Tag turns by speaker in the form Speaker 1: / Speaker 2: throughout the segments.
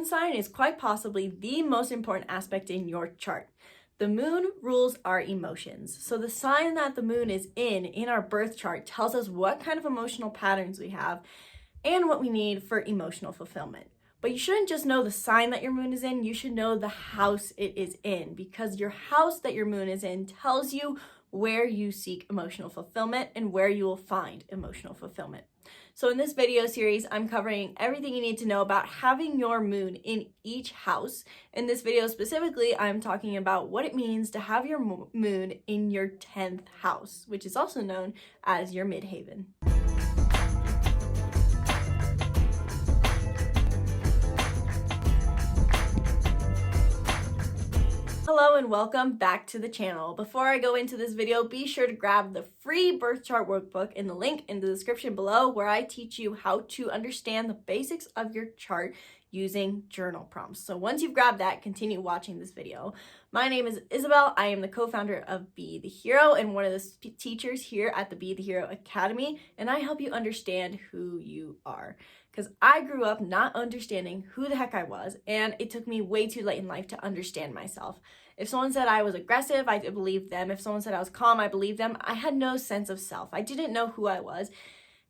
Speaker 1: sign is quite possibly the most important aspect in your chart. The moon rules our emotions. So the sign that the moon is in our birth chart tells us what kind of emotional patterns we have and what we need for emotional fulfillment. But you shouldn't just know the sign that your moon is in, you should know the house it is in, because your house that your moon is in tells you where you seek emotional fulfillment and where you will find emotional fulfillment. So in this video series, I'm covering everything you need to know about having your moon in each house. In this video specifically, I'm talking about what it means to have your moon in your 10th house, which is also known as your midheaven. Hello and welcome back to the channel. Before I go into this video, be sure to grab the free birth chart workbook in the link in the description below, where I teach you how to understand the basics of your chart using journal prompts. So once you've grabbed that, continue watching this video. My name is Isabelle. I am the co-founder of Be the Hero and one of the teachers here at the Be the Hero Academy, and I help you understand who you are. Because I grew up not understanding who the heck I was, and it took me way too late in life to understand myself. If someone said I was aggressive, I believed them. If someone said I was calm, I believed them. I had no sense of self. I didn't know who I was,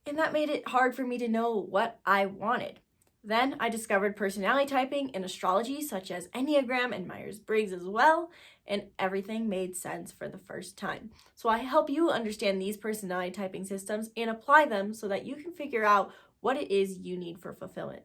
Speaker 1: and that made it hard for me to know what I wanted. Then I discovered personality typing and astrology, such as Enneagram and Myers-Briggs as well, and everything made sense for the first time. So I help you understand these personality typing systems and apply them so that you can figure out what it is you need for fulfillment.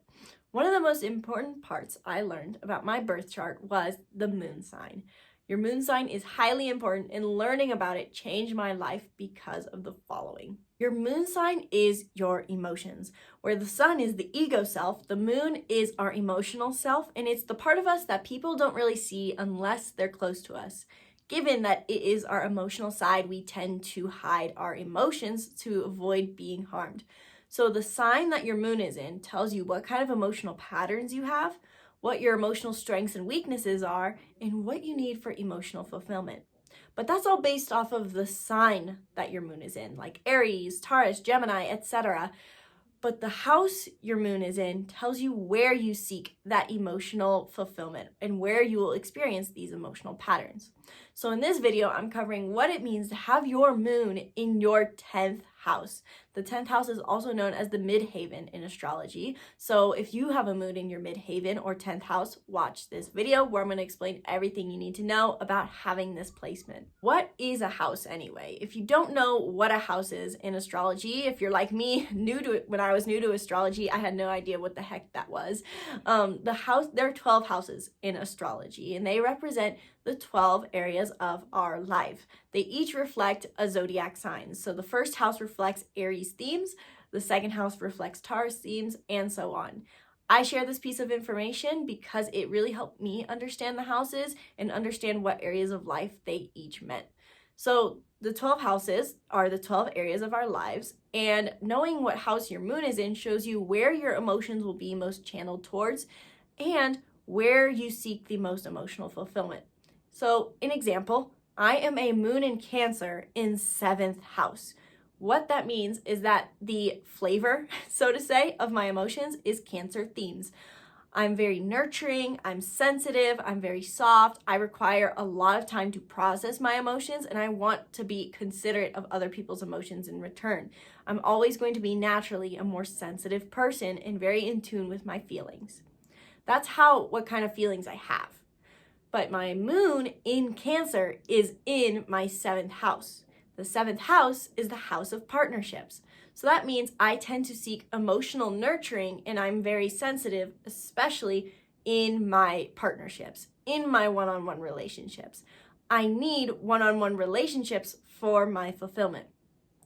Speaker 1: One of the most important parts I learned about my birth chart was the moon sign. Your moon sign is highly important, and learning about it changed my life because of the following. Your moon sign is your emotions. Where the sun is the ego self, the moon is our emotional self, and it's the part of us that people don't really see unless they're close to us. Given that it is our emotional side, we tend to hide our emotions to avoid being harmed. So the sign that your moon is in tells you what kind of emotional patterns you have, what your emotional strengths and weaknesses are, and what you need for emotional fulfillment. But that's all based off of the sign that your moon is in, like Aries, Taurus, Gemini, etc. But the house your moon is in tells you where you seek that emotional fulfillment and where you will experience these emotional patterns. So in this video, I'm covering what it means to have your moon in your 10th house. The 10th house is also known as the midheaven in astrology. So if you have a moon in your midheaven or 10th house, watch this video where I'm going to explain everything you need to know about having this placement. What is a house anyway? If you don't know what a house is in astrology, if you're like me, when I was new to astrology, I had no idea what the heck that was. There are 12 houses in astrology, and they represent the 12 areas of our life. They each reflect a zodiac sign. So the first house reflects Aries themes, the second house reflects Taurus themes, and so on. I share this piece of information because it really helped me understand the houses and understand what areas of life they each meant. So the 12 houses are the 12 areas of our lives, and knowing what house your moon is in shows you where your emotions will be most channeled towards and where you seek the most emotional fulfillment. So, an example, I am a moon in Cancer in 7th house. What that means is that the flavor, so to say, of my emotions is Cancer themes. I'm very nurturing, I'm sensitive, I'm very soft, I require a lot of time to process my emotions, and I want to be considerate of other people's emotions in return. I'm always going to be naturally a more sensitive person and very in tune with my feelings. That's what kind of feelings I have. But my moon in Cancer is in my 7th house. The 7th house is the house of partnerships. So that means I tend to seek emotional nurturing, and I'm very sensitive, especially in my partnerships, in my one-on-one relationships. I need one-on-one relationships for my fulfillment.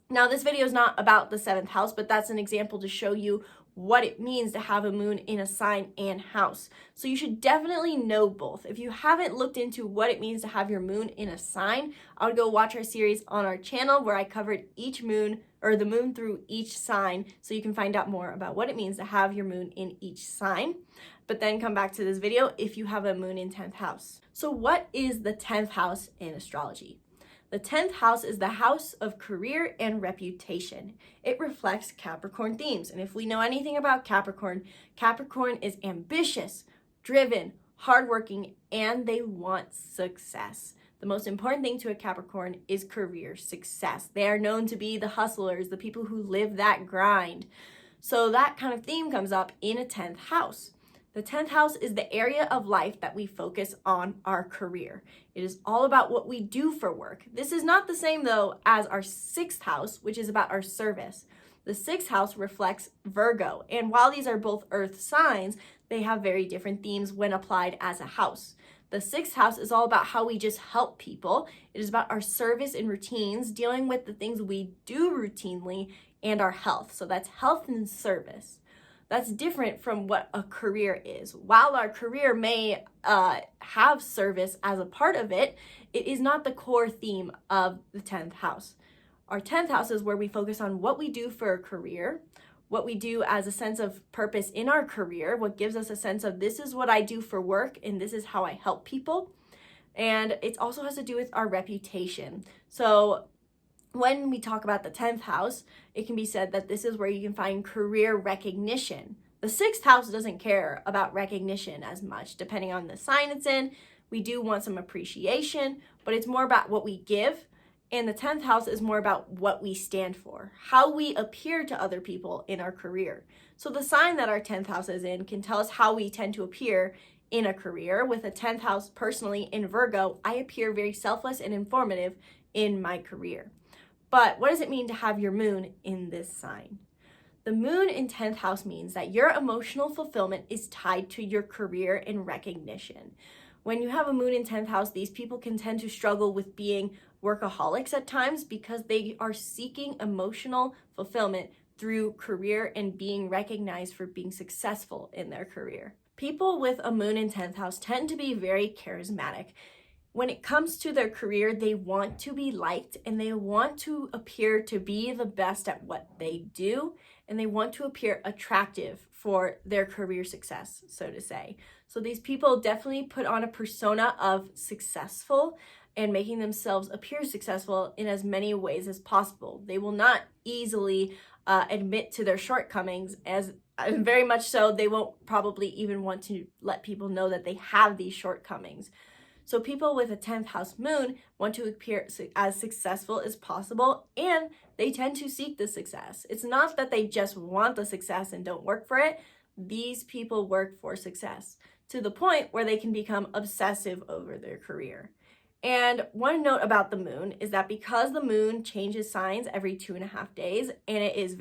Speaker 1: Now, this video is not about the 7th house, but that's an example to show you what it means to have a moon in a sign and house. So you should definitely know both. If you haven't looked into what it means to have your moon in a sign, I would go watch our series on our channel where I covered each moon, or the moon through each sign, so you can find out more about what it means to have your moon in each sign. But then come back to this video if you have a moon in 10th house. So what is the 10th house in astrology? The 10th house is the house of career and reputation. It reflects Capricorn themes. And if we know anything about Capricorn, Capricorn is ambitious, driven, hardworking, and they want success. The most important thing to a Capricorn is career success. They are known to be the hustlers, the people who live that grind. So that kind of theme comes up in a 10th house. The 10th house is the area of life that we focus on our career. It is all about what we do for work. This is not the same, though, as our 6th house, which is about our service. The 6th house reflects Virgo, and while these are both earth signs, they have very different themes when applied as a house. The 6th house is all about how we just help people. It is about our service and routines, dealing with the things we do routinely, and our health. So that's health and service. That's different from what a career is. While our career may have service as a part of it, it is not the core theme of the 10th house. Our 10th house is where we focus on what we do for a career, what we do as a sense of purpose in our career, what gives us a sense of this is what I do for work and this is how I help people. And it also has to do with our reputation. So when we talk about the 10th house, it can be said that this is where you can find career recognition. The 6th house doesn't care about recognition as much, depending on the sign it's in. We do want some appreciation, but it's more about what we give. And the 10th house is more about what we stand for, how we appear to other people in our career. So the sign that our 10th house is in can tell us how we tend to appear in a career. With a 10th house personally in Virgo, I appear very selfless and informative in my career. But what does it mean to have your moon in this sign? The moon in 10th house means that your emotional fulfillment is tied to your career and recognition. When you have a moon in 10th house, these people can tend to struggle with being workaholics at times because they are seeking emotional fulfillment through career and being recognized for being successful in their career. People with a moon in 10th house tend to be very charismatic. When it comes to their career, they want to be liked and they want to appear to be the best at what they do, and they want to appear attractive for their career success, so to say. So these people definitely put on a persona of successful and making themselves appear successful in as many ways as possible. They will not easily admit to their shortcomings, as very much so they won't probably even want to let people know that they have these shortcomings. So people with a 10th house moon want to appear as successful as possible, and they tend to seek the success. It's not that they just want the success and don't work for it. These people work for success to the point where they can become obsessive over their career. And one note about the moon is that because the moon changes signs every 2.5 days, and it is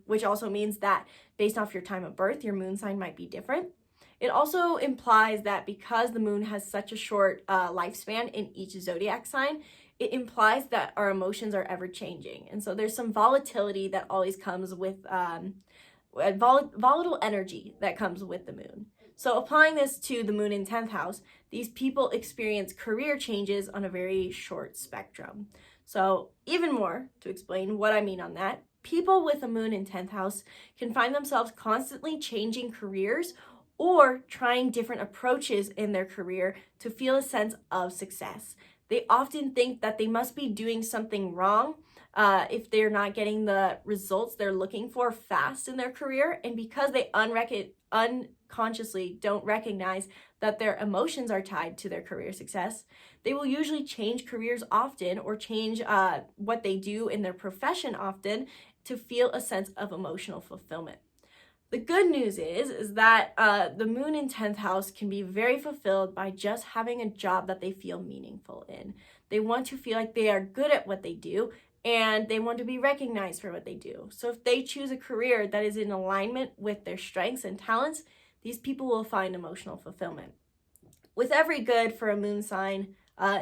Speaker 1: which also means that based off your time of birth, your moon sign might be different. It also implies that because the moon has such a short lifespan in each zodiac sign, it implies that our emotions are ever changing. And so there's some volatility that always comes with volatile energy that comes with the moon. So applying this to the moon in 10th house, these people experience career changes on a very short spectrum. So even more to explain what I mean on that, people with a moon in 10th house can find themselves constantly changing careers or trying different approaches in their career to feel a sense of success. They often think that they must be doing something wrong if they're not getting the results they're looking for fast in their career. And because they unconsciously don't recognize that their emotions are tied to their career success, they will usually change careers often or change what they do in their profession often to feel a sense of emotional fulfillment. The good news is that the moon in 10th house can be very fulfilled by just having a job that they feel meaningful in. They want to feel like they are good at what they do, and they want to be recognized for what they do. So if they choose a career that is in alignment with their strengths and talents, these people will find emotional fulfillment. With every good for a moon sign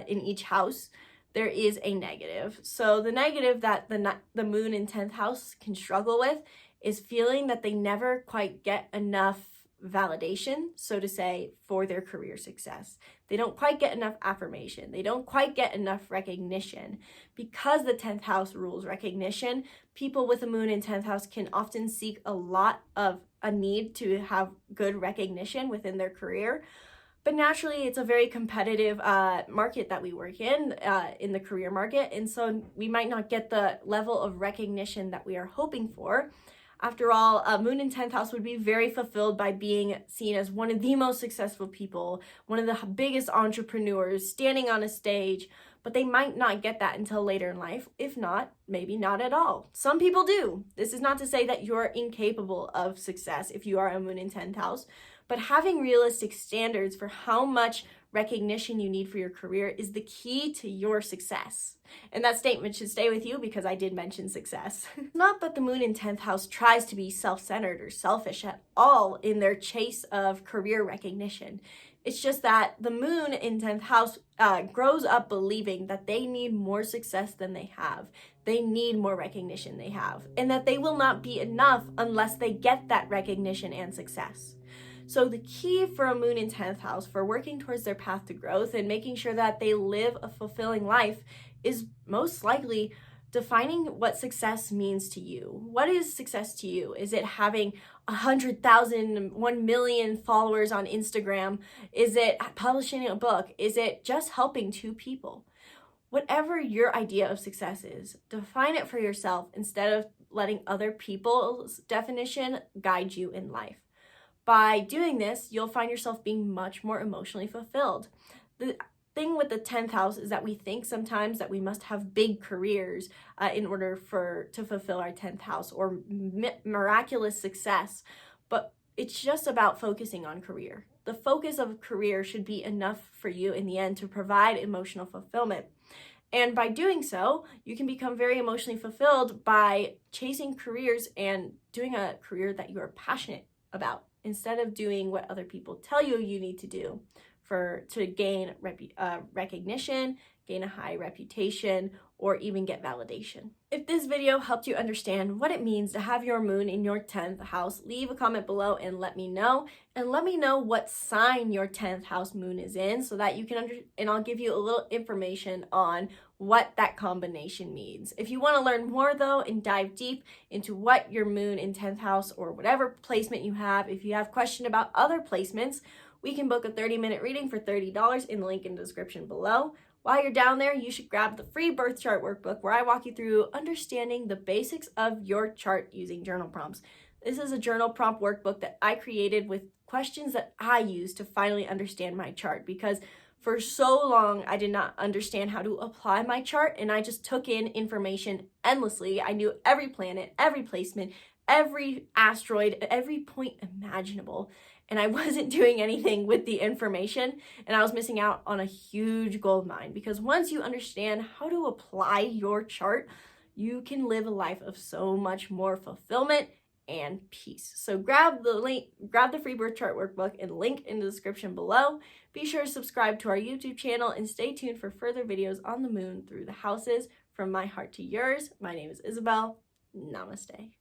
Speaker 1: in each house, there is a negative. So the negative that the moon in 10th house can struggle with is feeling that they never quite get enough validation, so to say, for their career success. They don't quite get enough affirmation. They don't quite get enough recognition. Because the 10th house rules recognition, people with a moon in 10th house can often seek a need to have good recognition within their career. But naturally, it's a very competitive market that we work in the career market. And so we might not get the level of recognition that we are hoping for After all, a moon in 10th house would be very fulfilled by being seen as one of the most successful people, one of the biggest entrepreneurs, standing on a stage, but they might not get that until later in life. If not, maybe not at all. Some people do. This is not to say that you're incapable of success if you are a moon in 10th house, but having realistic standards for how much recognition you need for your career is the key to your success. And that statement should stay with you because I did mention success. Not that the moon in 10th house tries to be self-centered or selfish at all in their chase of career recognition. It's just that the moon in 10th house grows up believing that they need more success than they have. They need more recognition they have, and that they will not be enough unless they get that recognition and success. So the key for a moon in 10th house for working towards their path to growth and making sure that they live a fulfilling life is most likely defining what success means to you. What is success to you? Is it having 100,000, 1 million followers on Instagram? Is it publishing a book? Is it just helping 2 people? Whatever your idea of success is, define it for yourself instead of letting other people's definition guide you in life. By doing this, you'll find yourself being much more emotionally fulfilled. The thing with the 10th house is that we think sometimes that we must have big careers in order to fulfill our 10th house or miraculous success, but it's just about focusing on career. The focus of career should be enough for you in the end to provide emotional fulfillment. And by doing so, you can become very emotionally fulfilled by chasing careers and doing a career that you are passionate about, instead of doing what other people tell you you need to do to gain recognition, gain a high reputation, or even get validation. If this video helped you understand what it means to have your moon in your 10th house, leave a comment below and let me know. And let me know what sign your 10th house moon is in so that you can and I'll give you a little information on what that combination means. If you want to learn more though and dive deep into what your moon in 10th house or whatever placement you have, if you have questions about other placements, we can book a 30-minute reading for $30 in the link in the description below. While you're down there, you should grab the free birth chart workbook where I walk you through understanding the basics of your chart using journal prompts. This is a journal prompt workbook that I created with questions that I use to finally understand my chart, because for so long I did not understand how to apply my chart and I just took in information endlessly. I knew every planet, every placement, every asteroid, every point imaginable, and I wasn't doing anything with the information, and I was missing out on a huge gold mine. Because once you understand how to apply your chart, you can live a life of so much more fulfillment and peace. So grab the free birth chart workbook and link in the description below. Be sure to subscribe to our YouTube channel and stay tuned for further videos on the moon through the houses. From my heart to yours, my name is Isabelle. Namaste.